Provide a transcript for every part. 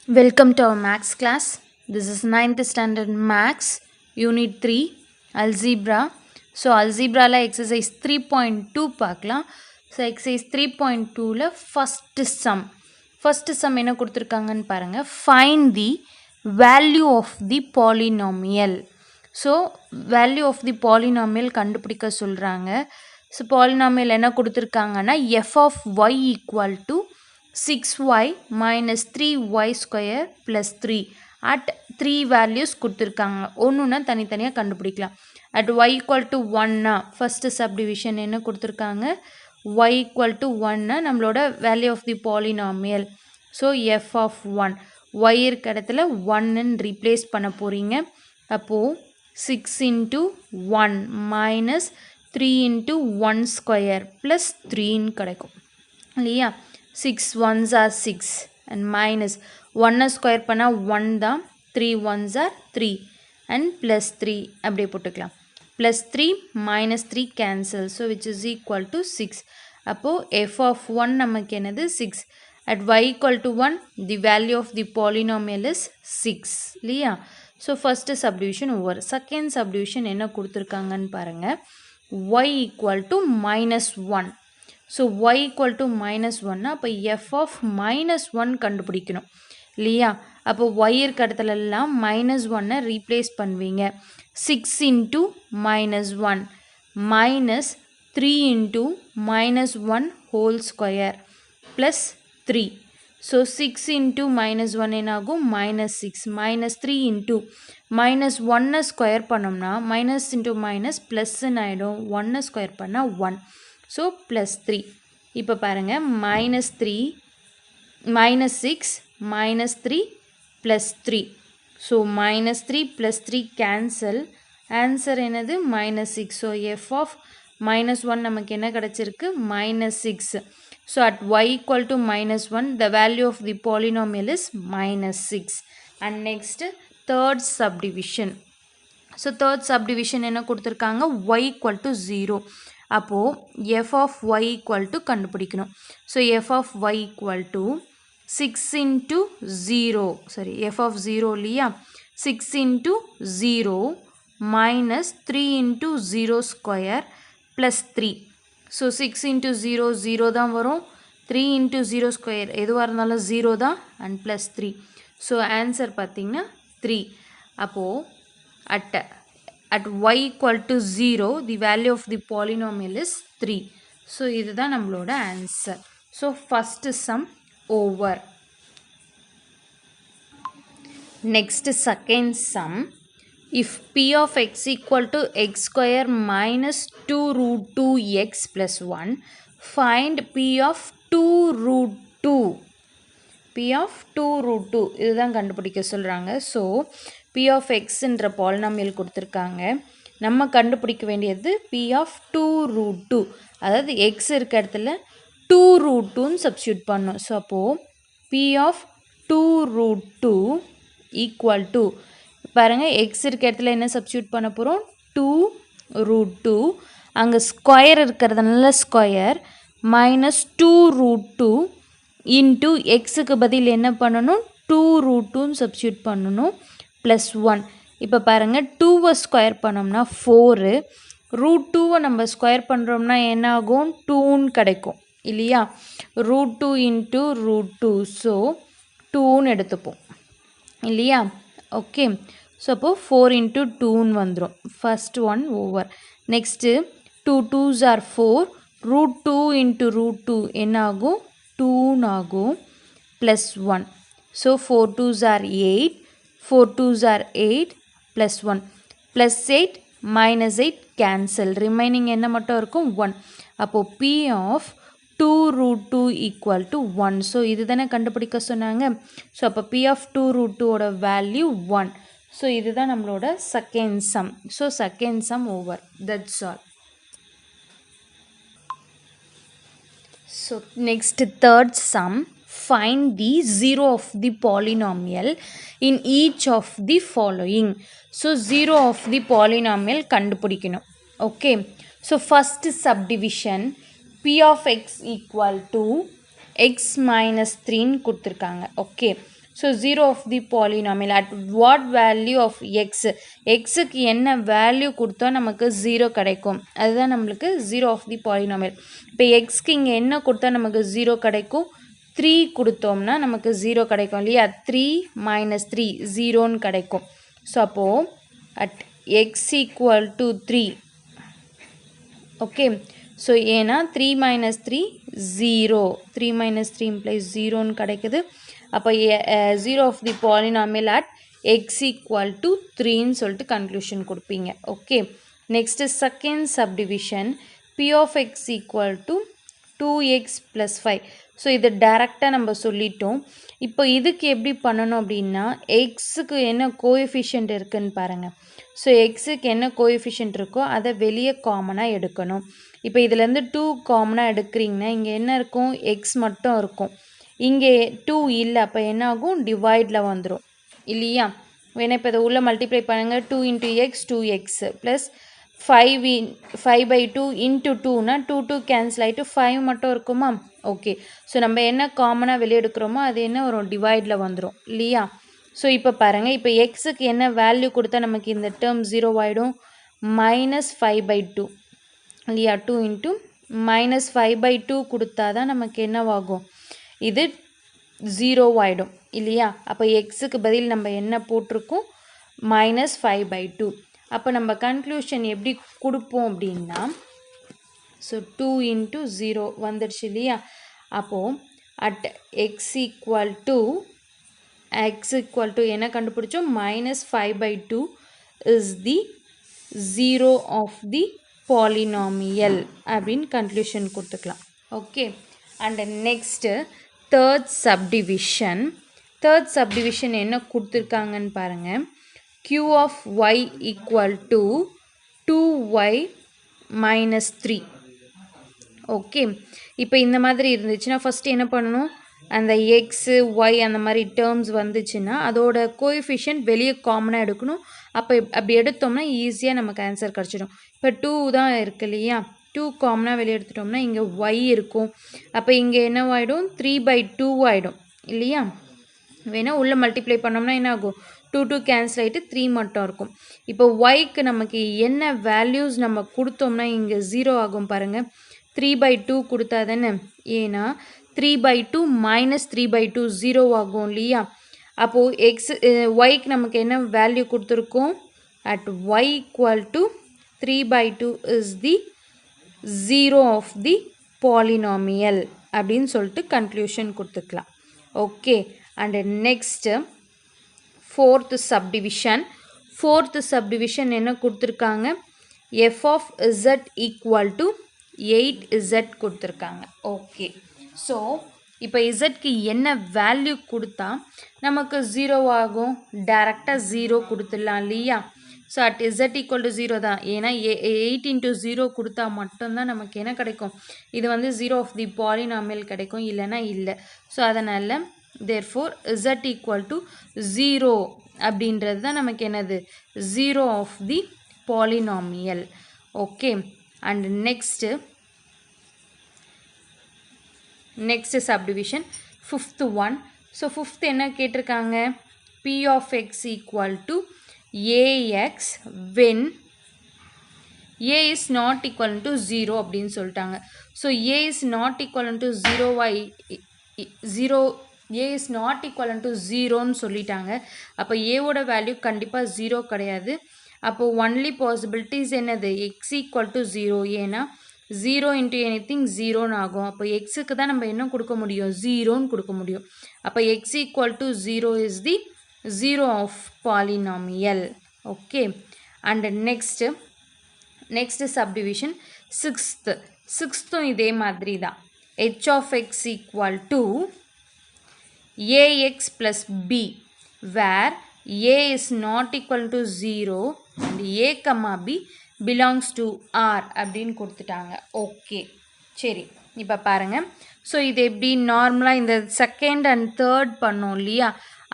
Welcome to our max class. This is 9th standard max unit 3 algebra. So algebra la exercise 3.2 பார்க்கலாம். So exercise 3.2 ல first sum என்ன கொடுத்திருக்காங்கன்னு பாருங்க. Find the value of the polynomial. So value of the polynomial கண்டுபிடிக்க சொல்றாங்க. So polynomial என்ன கொடுத்திருக்காங்கன்னா f of y equal to 6y minus 3y square plus 3 at 3 values கொடுத்திருக்காங்க. ஒன்றுனா தனித்தனியாக கண்டுபிடிக்கலாம். at y equal to 1 first subdivision என்ன கொடுத்திருக்காங்க, y equal to 1 நம்மளோட value of the polynomial. so f of 1 y இருக்க இடத்துல 1 replace பண்ண போறீங்க. அப்போ 6 into 1 minus 3 into 1 square plus 3 கிடைக்கும் இல்லையா. 6 ones are 6 and minus 1 square பண்ணா 1 தான், 3 ones are 3 and plus 3 அப்படியே போட்டுக்கலாம். plus 3 minus 3 cancel, so which is equal to 6. அப்போ f of 1 நமக்கு என்னது 6. at y equal to 1 the value of the polynomial is 6 இல்லையா. so first subdivision over. second subdivision என்ன கொடுத்திருக்காங்கன்னு பாருங்க, y equal to minus 1. so y equal to minus 1 அப்போ f of minus 1 கண்டுபிடிக்கணும் இல்லையா. அப்போ y இருக்க இடத்துல எல்லாம் minus 1 replace பண்ணுவீங்க. 6 into minus 1 minus 3 into minus 1 whole square plus 3. so 6 into minus 1 என்னாகும் minus 6 minus 3 into minus 1 square பண்ணோம்னா minus into minus plus ஆயிடும், 1 square பண்ணா 1. so plus 3. இப்போ பாருங்க minus 3 minus 6 minus 3 plus 3. so minus 3 plus 3 cancel, answer என்னது minus 6. so f of minus 1 நமக்கு என்ன கிடைச்சிருக்கு minus 6. so at y equal to minus 1 the value of the polynomial is minus 6. and next third subdivision. so third subdivision என்ன கொடுத்திருக்காங்க, y equal to 0. அப்போ f of y equal to கண்டுபிடிக்கணும். so f of y equal to 6 into 0, sorry f of 0 இல்லையா, 6 into 0 minus 3 into 0 square plus 3. so 6 into 0 0 தான் வரும், 3 into 0 square எதுவாக இருந்தாலும் 0 தான் and plus 3. so answer பார்த்தீங்கன்னா 3. அப்போது at y equal to 0 the value of the polynomial is 3. so இதுதான் நம்மளோட answer. so first sum over. next second sum, if p of x equal to x square minus 2 root 2x plus 1 find p of 2 root 2. p of 2 root 2 இதுதான் கண்டுபிடிக்க சொல்கிறாங்க. So p of xன்ற polynomial கொடுத்துருக்காங்க. நம்ம கண்டுபிடிக்க வேண்டியது p of 2 root 2, அதாவது x இருக்க இடத்துல 2 root 2ன்னு சப்ஸ்டியூட் பண்ணணும். ஸோ அப்போது p of 2 root 2 equal to, பாருங்கள் x இருக்க இடத்துல என்ன சப்ஸ்டியூட் பண்ண போகிறோம் 2 root 2, அங்கே ஸ்கொயர் இருக்கிறதுனால ஸ்கொயர் minus 2 root 2 into xக்கு பதில் என்ன பண்ணணும் 2 root 2ன்னு சப்ஸ்டியூட் பண்ணணும் plus 1. இப்போ பாருங்கள் 2வை ஸ்கொயர் பண்ணோம்னா 4, ரூட் 2வை நம்ம ஸ்கொயர் பண்ணுறோம்னா என்ன ஆகும் 2ன்னு கிடைக்கும் இல்லையா. root 2 into root 2, ஸோ 2ன்னு எடுத்துப்போம் இல்லையா. ஓகே, ஸோ அப்போது 4 into 2ன்னு வந்துடும். First one over. Next 2 2s are 4, root 2 into root 2 என்ன ஆகும் 2ன்னு ஆகும் plus 1. So 4 2s are 8, 4 2s are 8 plus 1 plus 8 minus 8 cancel, remaining என்ன மட்டும் இருக்கும் 1. அப்போது p of 2 root 2 equal to 1. So இது தானே கண்டுபிடிக்க சொன்னாங்க. ஸோ அப்போ p of 2 root 2ஓட வேல்யூ 1. ஸோ இதுதான் நம்மளோட second sum. So second sum over, that's all. So next third sum, find the zero of the polynomial in each of the following. so zero of the polynomial கண்டுபிடிக்கணும். Okay, so first subdivision p of x equal to x minus 3ன்னு கொடுத்துருக்காங்க. Okay, So 0 of the polynomial at what value of x க்கு என்ன value கொடுத்தா நமக்கு 0 கிடைக்கும் அதுதான் நம்மளுக்கு 0 of the polynomial. இப்போ xக்கு இங்கே என்ன கொடுத்தா நமக்கு 0 கிடைக்கும் 3 கொடுத்தோம்னா நமக்கு 0 கிடைக்கும் இல்லையா 3 minus 3 0ன்னு கிடைக்கும். ஸோ அப்போது at x equal to 3 okay. So ஏன்னா 3 minus 3 0 3 minus 3 implies 0ன்னு கிடைக்குது. அப்போ 0 of the polynomial at x equal to 3ன்னு சொல்லிட்டு கன்க்ளூஷன் கொடுப்பீங்க. Okay next second subdivision p of x equal to 2x plus 5. So இது டைரெக்டாக நம்ம சொல்லிட்டோம். இப்போ இதுக்கு எப்படி பண்ணணும் அப்படின்னா எக்ஸுக்கு என்ன கோஎஃபிஷியன்ட் இருக்குன்னு பாருங்கள். ஸோ எக்ஸுக்கு என்ன கோஎஃபிஷியன்ட் இருக்கோ அதை வெளியே காமனாக எடுக்கணும். இப்போ இதுலேருந்து 2 காமனாக எடுக்கிறீங்கன்னா இங்கே என்ன இருக்கும் எக்ஸ் மட்டும் இருக்கும் இங்கே 2 இல்லை அப்போ என்ன ஆகும் டிவைடில் வந்துடும் இல்லையா. வேணா இப்போ இதை உள்ள மல்டிப்ளை பண்ணுங்கள் 2 into x 2x plus 5/2 into 2னா 2 cancel ஆகிட்டு 5 மட்டும் இருக்குமா. ஓகே ஸோ நம்ம என்ன காமனாக வெளியே எடுக்கிறோமோ அது என்ன வரும் டிவைடில் வந்துடும் இல்லையா. ஸோ இப்போ பாருங்கள் இப்போ எக்ஸுக்கு என்ன வேல்யூ கொடுத்தா நமக்கு இந்த டேர்ம் 0 ஆகிடும் -5/2 இல்லையா 2 into -5/2 கொடுத்தா தான் நமக்கு என்னவாகும் இது 0 ஆகிடும் இல்லையா. அப்போ எக்ஸுக்கு பதில் நம்ம என்ன போட்டிருக்கோம் -5/2. அப்போ நம்ம கன்க்ளூஷன் எப்படி கொடுப்போம் அப்படின்னா ஸோ 2 into 0 வந்துடுச்சு இல்லையா. அப்போது அட் x equal to என்ன கண்டுபிடிச்சோம் -5/2 is the 0 of the polynomial அப்படின்னு கன்க்ளூஷன் கொடுத்துக்கலாம். Okay and next third subdivision என்ன கொடுத்துருக்காங்கன்னு பாருங்கள். q of y equal to 2y minus 3. Okay இப்போ இந்த மாதிரி இருந்துச்சுன்னா ஃபஸ்ட்டு என்ன பண்ணணும் அந்த எக்ஸு ஒய் அந்த மாதிரி டேர்ம்ஸ் வந்துச்சுன்னா அதோட கோஎஃபிஷியன்ட் வெளியே காமனாக எடுக்கணும். அப்போ அப்படி எடுத்தோம்னா ஈஸியாக நமக்கு ஆன்சர் கிடச்சிடும். இப்போ 2 தான் இருக்கு இல்லையா 2 காமனாக வெளியே எடுத்துட்டோம்னா இங்கே ஒய் இருக்கும். அப்போ இங்கே என்னவாயிடும் 3/2 ஆகிடும் இல்லையா. வேணால் உள்ளே மல்டிப்ளை பண்ணோம்னா என்ன ஆகும் 2 கேன்சல் ஆகிட்டு 3 மட்டும் இருக்கும். இப்போ ஒய்க்கு நமக்கு என்ன வேல்யூஸ் நம்ம கொடுத்தோம்னா இங்கே 0 ஆகும் பாருங்கள் 3/2 கொடுத்தா தானே. ஏன்னா 3/2 -3/2 0 ஆகும் இல்லையா. அப்போது ஒய்க்கு நமக்கு என்ன வேல்யூ கொடுத்துருக்கோம் at y equal to 3/2 is the 0 of the polynomial அப்படின்னு சொல்லிட்டு கன்க்ளூஷன் கொடுத்துக்கலாம். Okay and next fourth subdivision என்ன கொடுத்துருக்காங்க f of z equal to 8z கொடுத்துருக்காங்க. ஓகே ஸோ இப்போ இசட்க்கு என்ன வேல்யூ கொடுத்தா நமக்கு 0 ஆகும் டைரெக்டாக 0 கொடுத்துடலாம் இல்லையா. So at Z equal to 0 தான். ஏன்னா 8 into 0 கொடுத்தா மட்டும்தான் நமக்கு என்ன கிடைக்கும் இது வந்து 0 ஆஃப் தி பாலினாமியல் கிடைக்கும் இல்லைன்னா இல்லை. ஸோ அதனால் therefore z equal to 0 அப்படின்றது தான் நமக்கு என்னது 0 of the polynomial. Okay and next subdivision fifth one. So fifth என்ன கேட்டிருக்காங்க p of x equal to ax when a is not equal to 0 அப்படின்னு சொல்லிட்டாங்க. So a is not equal to 0 a is not equal to 0ன்னு சொல்லிட்டாங்க. அப்போ ஏவோட value கண்டிப்பாக 0 கிடையாது. அப்போது ஒன்லி பாசிபிலிட்டிஸ் என்னது x equal to 0. ஏன்னா 0 into anything 0ன்னு ஆகும். அப்போ எக்ஸுக்கு தான் நம்ம என்ன கொடுக்க முடியும் 0ன்னு கொடுக்க முடியும். அப்போ x equal to 0 is the 0 of polynomial. Okay and next subdivision சிக்ஸ்த்தும் இதே மாதிரி தான். h of x equal to ax plus b where a is not equal to 0 and a comma b belongs to r அப்படின்னு கொடுத்துட்டாங்க. Okay சரி இப்போ பாருங்கள். So இது எப்படி நார்மலாக இந்த செகண்ட் அண்ட் தேர்ட் பண்ணோம் இல்லையா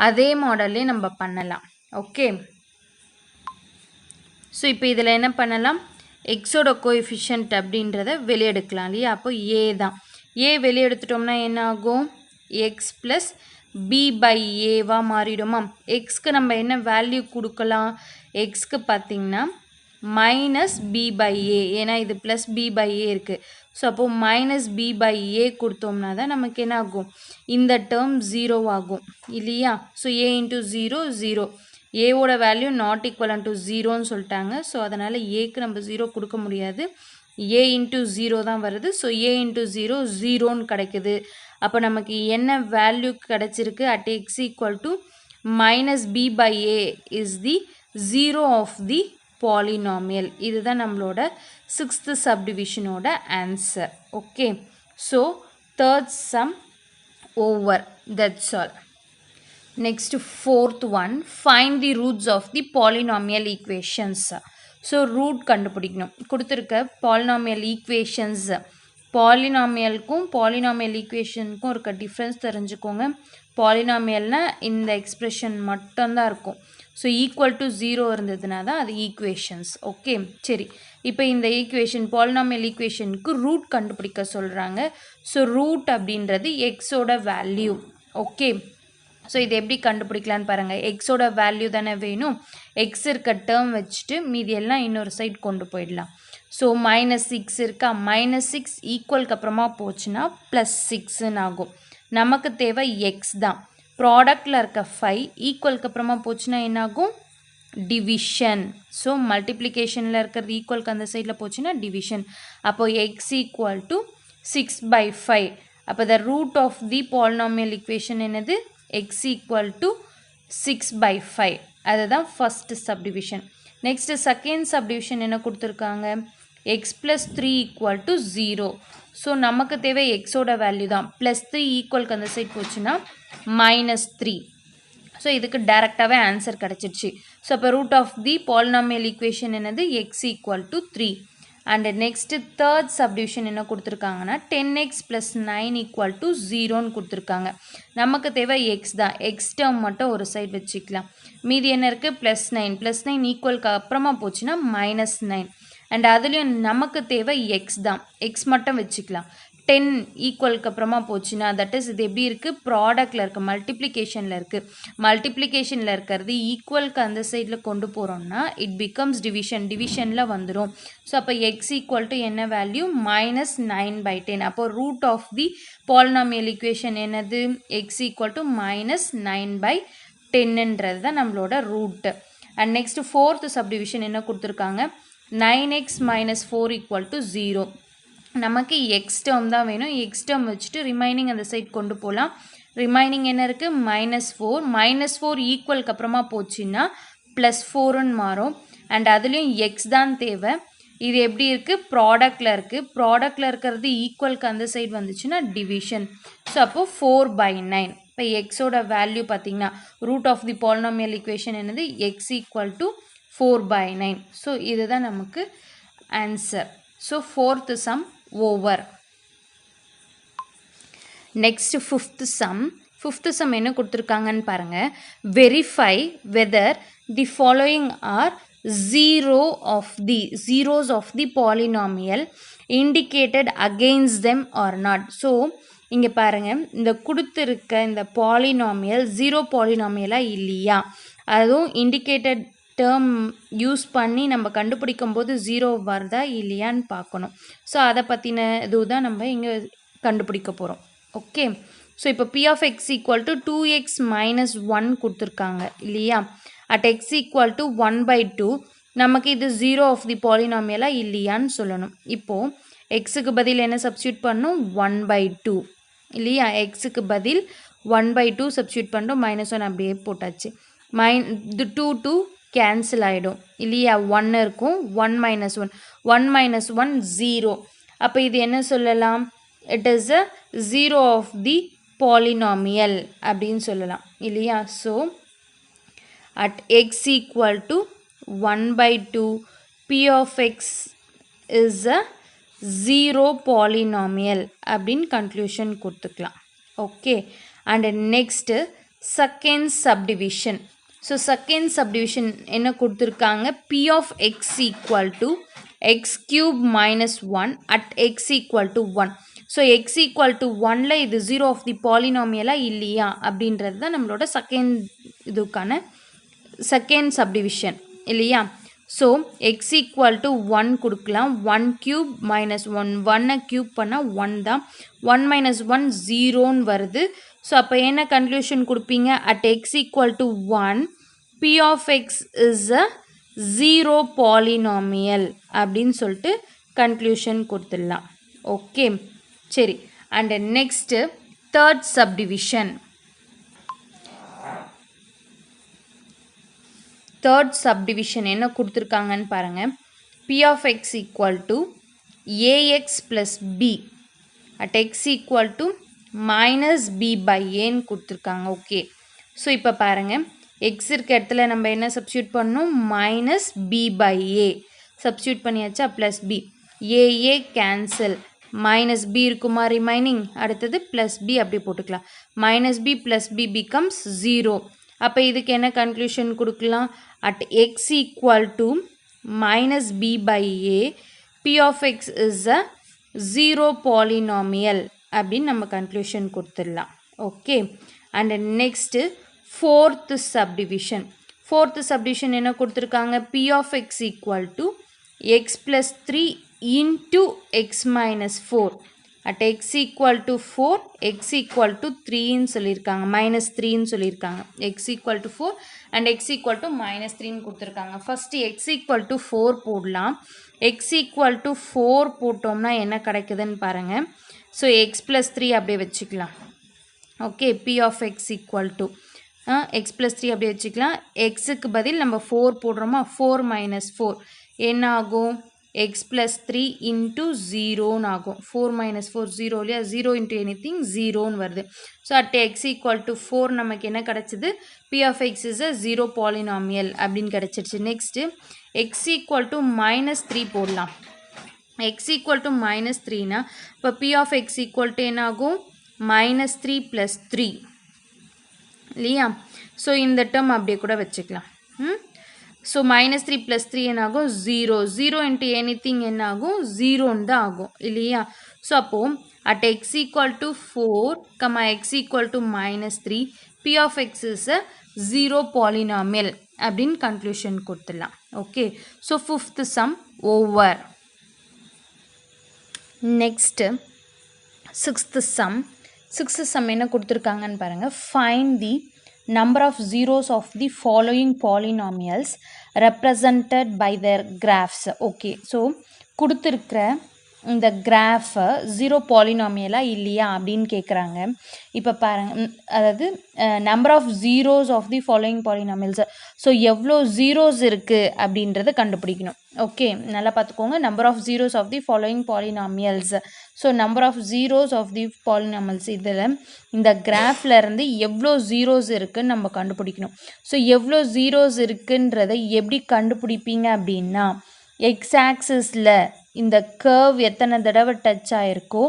அதே மாடல்லே நம்ம பண்ணலாம். ஓகே ஸோ இப்போ இதில் என்ன பண்ணலாம் எக்ஸோட கோஎஃபிஷியன்ட் அப்படின்றத வெளியெடுக்கலாம் இல்லையா. அப்போ ஏ தான். ஏ வெளியெடுத்துட்டோம்னா என்ன ஆகும் X plus b by a வா மாறிடுமா xக்கு நம்ம என்ன வேல்யூ கொடுக்கலாம் xக்கு பார்த்தீங்கன்னா minus b by a ஏன்னா இது plus b by a இருக்கு ஸோ அப்போ minus b by a கொடுத்தோம்னா தான் நமக்கு என்ன ஆகும் இந்த டேர்ம் 0 ஆகும் இல்லையா ஸோ a into 0 0 a ஓட வேல்யூ நாட் ஈக்குவலன் டு 0ன்னு சொல்லிட்டாங்க ஸோ அதனால் ஏக்கு நம்ம 0 கொடுக்க முடியாது a into 0 தான் வருது ஸோ a into 0 0ன்னு கிடைக்குது அப்போ நமக்கு என்ன வேல்யூ கிடைச்சிருக்கு at x equal to minus b by a is the 0 of the polynomial இதுதான் நம்மளோட 6th subdivisionோட answer okay so third sum over that's all next fourth one find the roots of the polynomial equations so root கண்டுபிடிக்கணும் கொடுத்திருக்க polynomial equations பாலினாமியலுக்கும் polynomial ஈக்குவேஷனுக்கும் இருக்க difference தெரிஞ்சுக்கோங்க பாலினாமியல்னா இந்த expression மட்டும்தான் இருக்கும் so equal to 0 இருந்ததுனா தான் அது ஈக்குவேஷன்ஸ் ஓகே சரி இப்போ இந்த ஈக்குவேஷன் பாலினாமியல் ஈக்குவேஷனுக்கு ரூட் கண்டுபிடிக்க சொல்கிறாங்க ஸோ ரூட் அப்படின்றது எக்ஸோட வேல்யூ ஓகே ஸோ இது எப்படி கண்டுபிடிக்கலான்னு பாருங்கள் எக்ஸோட வேல்யூ தானே வேணும் எக்ஸ் இருக்க டேர்ம் வச்சுட்டு மீதி எல்லாம் இன்னொரு சைட் கொண்டு போயிடலாம் ஸோ -6 இருக்கா -6 ஈக்குவலுக்கு அப்புறமா போச்சுன்னா +6ன்னு ஆகும் நமக்கு தேவை எக்ஸ் தான் ப்ராடக்டில் இருக்க 5 ஈக்குவலுக்கு அப்புறமா போச்சுன்னா என்னாகும் டிவிஷன் ஸோ மல்டிப்ளிகேஷனில் இருக்கிறது ஈக்குவலுக்கு அந்த சைடில் போச்சுன்னா டிவிஷன் அப்போது எக்ஸ் ஈக்குவல் டு 6/5 அப்போ the root of the polynomial equation என்னது எக்ஸ் ஈக்குவல் டு 6/5 அதுதான் first subdivision next second subdivision என்ன கொடுத்துருக்காங்க x plus 3 equal to 0 so நமக்கு தேவை எக்ஸோட வேல்யூ தான் +3 ஈக்குவலுக்கு அந்த சைட் போச்சுன்னா -3 ஸோ இதுக்கு டேரெக்டாகவே ஆன்சர் கிடச்சிருச்சு ஸோ அப்போ root of the polynomial equation என்னது x equal to 3 and next third subdivision என்ன கொடுத்துருக்காங்கன்னா 10x + 9 ஈக்குவல் டு 0ன்னு கொடுத்துருக்காங்க நமக்கு தேவை எக்ஸ் தான் எக்ஸ் டேர்ம் மட்டும் ஒரு சைடு வச்சுக்கலாம் மீதி என்ன இருக்குது +9 ஈக்குவலுக்கு அப்புறமா போச்சுன்னா -9 அண்ட் அதுலேயும் நமக்கு தேவை எக்ஸ் தான் எக்ஸ் மட்டும் வச்சுக்கலாம் 10 ஈக்குவலுக்கு அப்புறமா போச்சுன்னா தட் இஸ் இது எப்படி இருக்குது ப்ராடக்டில் இருக்குது மல்டிப்ளிகேஷனில் இருக்கிறது ஈக்குவலுக்கு அந்த சைடில் கொண்டு போகிறோம்னா இட் பிகம்ஸ் டிவிஷனில் வந்துடும் ஸோ அப்போ எக்ஸ் ஈக்குவல் டு என்ன வேல்யூ -9/10 அப்போ root of the polynomial equation என்னது எக்ஸ் ஈக்குவல் டு -9/10ன்றது தான் நம்மளோட root and next fourth subdivision என்ன கொடுத்துருக்காங்க 9x - 4 ஈக்குவல் டு 0 நமக்கு எக்ஸ் டேர்ம் தான் வேணும் எக்ஸ் டேர்ம் வச்சுட்டு ரிமைனிங் அந்த சைட் கொண்டு போகலாம் ரிமைனிங் என்ன இருக்குது -4 ஈக்குவலுக்கு அப்புறமா போச்சுன்னா +4ன்னு மாறும் அண்ட் அதுலேயும் எக்ஸ் தான் தேவை இது எப்படி இருக்குது ப்ராடக்டில் இருக்கிறது ஈக்குவலுக்கு அந்த சைடு வந்துச்சுன்னா டிவிஷன் ஸோ அப்போது 4/9 இப்போ எக்ஸோட வேல்யூ பார்த்திங்கன்னா root of the polynomial equation என்னது எக்ஸ் ஈக்குவல் டு 4/9 ஸோ இதுதான் நமக்கு answer so fourth sum over next fifth sum என்ன கொடுத்துருக்காங்கன்னு பாருங்கள் verify whether the following are zeros of the polynomial indicated against them or not so இங்கே பாருங்கள் இந்த கொடுத்துருக்க இந்த பாலினாமியல் 0 பாலினாமியலாக இல்லையா அதுவும் இண்டிகேட்டட் டேர்ம் யூஸ் பண்ணி நம்ம கண்டுபிடிக்கும் போது 0 வருதா இல்லையான்னு பார்க்கணும் ஸோ அதை பற்றின இதுதான் நம்ம இங்கே கண்டுபிடிக்க போகிறோம் ஓகே ஸோ இப்போ p of x equal to 2x minus 1 கொடுத்துருக்காங்க இல்லையா at x equal to 1/2 நமக்கு இது 0 of the polynomial இல்லையான்னு சொல்லணும் இப்போது எக்ஸுக்கு பதில் என்ன சப்ஸ்டியூட் பண்ணணும் 1/2 இல்லையா எக்ஸுக்கு பதில் 1/2 சப்ஸ்டியூட் பண்ணுறோம் -1 அப்படியே போட்டாச்சு இது 2 கேன்சல் ஆகிடும் இல்லையா 1 இருக்கும் 1 - 1 0 அப்போ இது என்ன சொல்லலாம் it is a 0 of the polynomial அப்படின்னு சொல்லலாம் இல்லையா so at x equal to 1/2 p of x is a 0 polynomial அப்படின்னு கன்க்ளூஷன் கொடுத்துக்கலாம் okay and next second subdivision so second subdivision என்ன கொடுத்துருக்காங்க p of x equal to x cube minus 1 at x equal to 1 so X equal to 1ல் இது 0 of தி பாலினாமியலாக இல்லையா அப்படின்றது தான் நம்மளோட செகண்ட் சப்டிவிஷன் இல்லையா. ஸோ எக்ஸ் ஈக்குவல் டு 1 கொடுக்கலாம். 1 கியூப் மைனஸ் 1 1 கியூப் பண்ணால் 1 தான். 1 மைனஸ் 1 0ன்னு வருது. ஸோ அப்போ என்ன கன்க்ளூஷன் கொடுப்பீங்க? At x equal to 1 p of x is a 0 polynomial அப்படின்னு சொல்லிட்டு கன்க்ளூஷன் கொடுத்துடலாம். ஓகே சரி. And next third subdivision. Third subdivision என்ன கொடுத்துருக்காங்கன்னு பாருங்கள். P of x equal to a x plus b at x equal to minus b by ஏன்னு கொடுத்துருக்காங்க. Okay so இப்போ பாருங்கள், எக்ஸ் இருக்க இடத்துல நம்ம என்ன சப்ஸ்டியூட் பண்ணணும்? Minus b by a substitute பண்ணியாச்சா? Plus b, a a cancel, minus b இருக்குமா ரிமைனிங், அடுத்தது ப்ளஸ் பி அப்படி போட்டுக்கலாம். Minus b plus b becomes 0. அப்போ இதுக்கு என்ன கன்க்ளூஷன் கொடுக்கலாம்? At x equal to minus b by a p of x is a 0 polynomial அப்படின்னு நம்ம கன்க்ளூஷன் கொடுத்துடலாம். Okay. And next fourth subdivision. Fourth subdivision என்ன கொடுத்துருக்காங்க? P of x equal to x plus 3 into x minus 4 at x equal to 4 x equal to 3ன்னு சொல்லியிருக்காங்க, minus 3ன்னு சொல்லியிருக்காங்க. X equal to 4 and x equal to minus 3ன்னு கொடுத்துருக்காங்க. First X equal to 4 போடலாம். X equal to 4 போட்டோம்னா என்ன கிடைக்குதுன்னு பாருங்கள். ஸோ எக்ஸ் ப்ளஸ் 3 அப்படியே வச்சுக்கலாம். Okay, p of x equal to x plus 3 அப்படியே வச்சுக்கலாம். எக்ஸுக்கு பதில் நம்ம 4 போடுறோமா? 4 மைனஸ் 4 என்ன ஆகும்? எக்ஸ் ப்ளஸ் 3 இன்ட்டு 0ன்னு ஆகும். 4 மைனஸ் 4 0 இல்லையா? 0 இன்ட்டு எனிதிங் 0ன்னு வருது. So at x equal to 4 நமக்கு என்ன கிடச்சிது? P of x is a 0 polynomial அப்படின்னு கிடச்சிருச்சு. Next x equal to minus 3 போடலாம். எக்ஸ் ஈக்குவல் டு மைனஸ் 3னா இப்போ p of x equal to என்ன ஆகும்? மைனஸ் 3 ப்ளஸ் 3 இல்லையா? ஸோ இந்த டேர்ம் அப்படியே கூட வச்சுக்கலாம். ஸோ மைனஸ் 3 ப்ளஸ் 3 என்ன ஆகும்? 0. 0 இன்ட்டு எனிதிங் என்ன ஆகும்? 0ன்னு தான் ஆகும் இல்லையா? ஸோ அப்போது at x equal to 4 x equal to minus 3 p of x is a 0 polynomial அப்படின்னு கன்க்ளூஷன் கொடுத்துடலாம். Okay, so fifth sum over. Next sixth sum என்ன கொடுத்துருக்காங்கன்னு பாருங்கள். Find the number of zeros of the following polynomials represented by their graphs. Okay, so கொடுத்துருக்கிற இந்த கிராஃபை 0 பாலினாமியலாக இல்லையா அப்படின்னு கேட்குறாங்க. இப்போ பாருங்கள், அதாவது number of zeros of the following polynomials. So எவ்வளோ ஜீரோஸ் இருக்குது அப்படின்றத கண்டுபிடிக்கணும். ஓகே, நல்லா பார்த்துக்கோங்க. Number of zeros of the following polynomials. So number of zeros of the polynomials, இதில் இந்த கிராஃபில் இருந்து எவ்வளோ ஜீரோஸ் இருக்குதுன்னு நம்ம கண்டுபிடிக்கணும். ஸோ எவ்வளோ ஜீரோஸ் இருக்குன்றதை எப்படி கண்டுபிடிப்பீங்க அப்படின்னா, எக்ஸ் ஆக்சிஸில் இந்த கர்வ் எத்தனை தடவை டச் ஆகிருக்கோ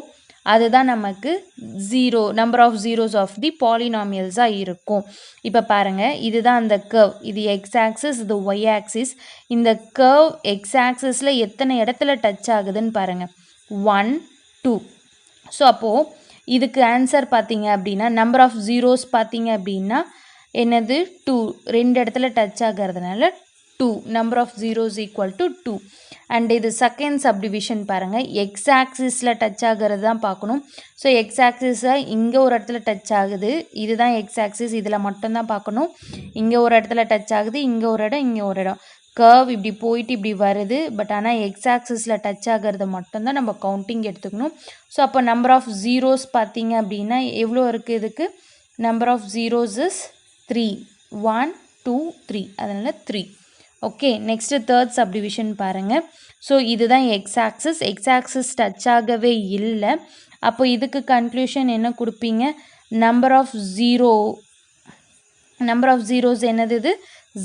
அதுதான் நமக்கு number of zeros of the பாலினாமியல்ஸாக இருக்கும். இப்போ பாருங்கள், இதுதான் அந்த கர்வ். இது எக்ஸ் ஆக்சிஸ், இது ஒய் ஆக்சிஸ். இந்த கர்வ் எக்ஸ் ஆக்சிஸில் எத்தனை இடத்துல டச் ஆகுதுன்னு பாருங்கள். 1 2. ஸோ அப்போது இதுக்கு ஆன்சர் பார்த்தீங்க அப்படின்னா, நம்பர் ஆஃப் ஜீரோஸ் பார்த்தீங்க அப்படின்னா என்னது? 2. 2 இடத்துல டச் ஆகிறதுனால 2. Number of zeros equal to 2. And இது செகண்ட் சப்டிவிஷன் பாருங்கள். எக்ஸ் ஆக்சிஸில் டச் ஆகிறது தான் பார்க்கணும். ஸோ எக்ஸ் ஆக்சிஸை இங்கே ஒரு இடத்துல டச் ஆகுது, இதுதான் எக்ஸ் ஆக்சிஸ், இதில் மட்டும்தான் பார்க்கணும். இங்கே ஒரு இடத்துல டச் ஆகுது, இங்கே ஒரு இடம், இங்கே ஒரு இடம். கர்வ் இப்படி போயிட்டு இப்படி வருது, பட் ஆனால் எக்ஸ் ஆக்சிஸில் டச் ஆகிறது மட்டும்தான் நம்ம கவுண்டிங் எடுத்துக்கணும். ஸோ அப்போ நம்பர் ஆஃப் ஜீரோஸ் பார்த்தீங்க அப்படின்னா எவ்வளோ இருக்குது? இதுக்கு நம்பர் ஆஃப் ஜீரோஸ் இஸ் 3. 1 2 3, அதனால் 3. ஓகே, நெக்ஸ்ட்டு தேர்ட் சப்டிவிஷன் பாருங்கள். ஸோ இதுதான் X axis. X axis touch ஆகவே இல்லை. அப்போ இதுக்கு கன்க்ளூஷன் என்ன கொடுப்பீங்க? நம்பர் ஆஃப் ஜீரோஸ் என்னது? இது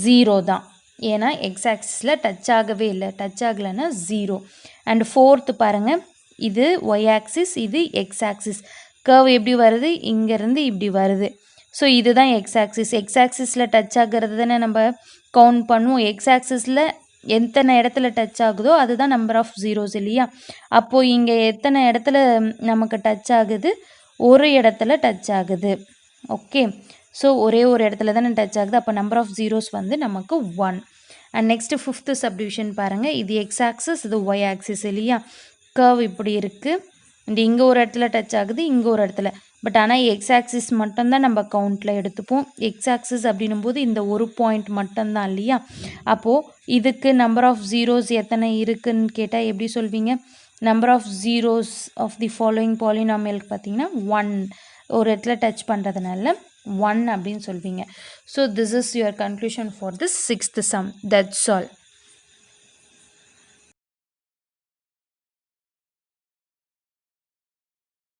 0 தான். ஏன்னா எக்ஸ் ஆக்சிஸில் டச் ஆகவே இல்லை. டச் ஆகலைன்னா 0. அண்ட் ஃபோர்த்து பாருங்கள், இது ஒய் ஆக்சிஸ், இது எக்ஸ் ஆக்சிஸ். கர்வ் எப்படி வருது? இங்கேருந்து இப்படி வருது. ஸோ இதுதான் எக்ஸ் ஆக்சிஸ். எக்ஸ் ஆக்சிஸில் டச் ஆகிறது தானே நம்ம கவுண்ட் பண்ணுவோம். எக்ஸ் ஆக்சிஸில் எத்தனை இடத்துல டச் ஆகுதோ அதுதான் நம்பர் ஆஃப் ஜீரோஸ் இல்லையா? அப்போது இங்கே எத்தனை இடத்துல நமக்கு டச் ஆகுது? ஒரு இடத்துல டச் ஆகுது. ஓகே, ஸோ ஒரே ஒரு இடத்துல தானே டச் ஆகுது. அப்போ நம்பர் ஆஃப் ஜீரோஸ் வந்து நமக்கு 1. அண்ட் நெக்ஸ்ட்டு ஃபிஃப்த்து சப்டிவிஷன் பாருங்கள். இது எக்ஸ் ஆக்சிஸ், இது ஒய் ஆக்சிஸ் இல்லையா? கர்வ் இப்படி இருக்குது. அண்ட் இங்கே ஒரு இடத்துல டச் ஆகுது, இங்கே ஒரு இடத்துல. பட் ஆனால் எக்ஸ் ஆக்சிஸ் மட்டும்தான் நம்ம கவுண்டில் எடுத்துப்போம். எக்ஸ் ஆக்சிஸ் அப்படின்னும் போது இந்த ஒரு பாயிண்ட் மட்டும்தான் இல்லையா? அப்போது இதுக்கு நம்பர் ஆஃப் ஜீரோஸ் எத்தனை இருக்குதுன்னு கேட்டால் எப்படி சொல்வீங்க? Number of zeros of the following பாலினாமியலுக்கு பார்த்தீங்கன்னா 1 ஒரு இடத்துல டச் பண்ணுறதுனால 1 அப்படின்னு சொல்வீங்க. So this is your conclusion for this 6th sum. That's all.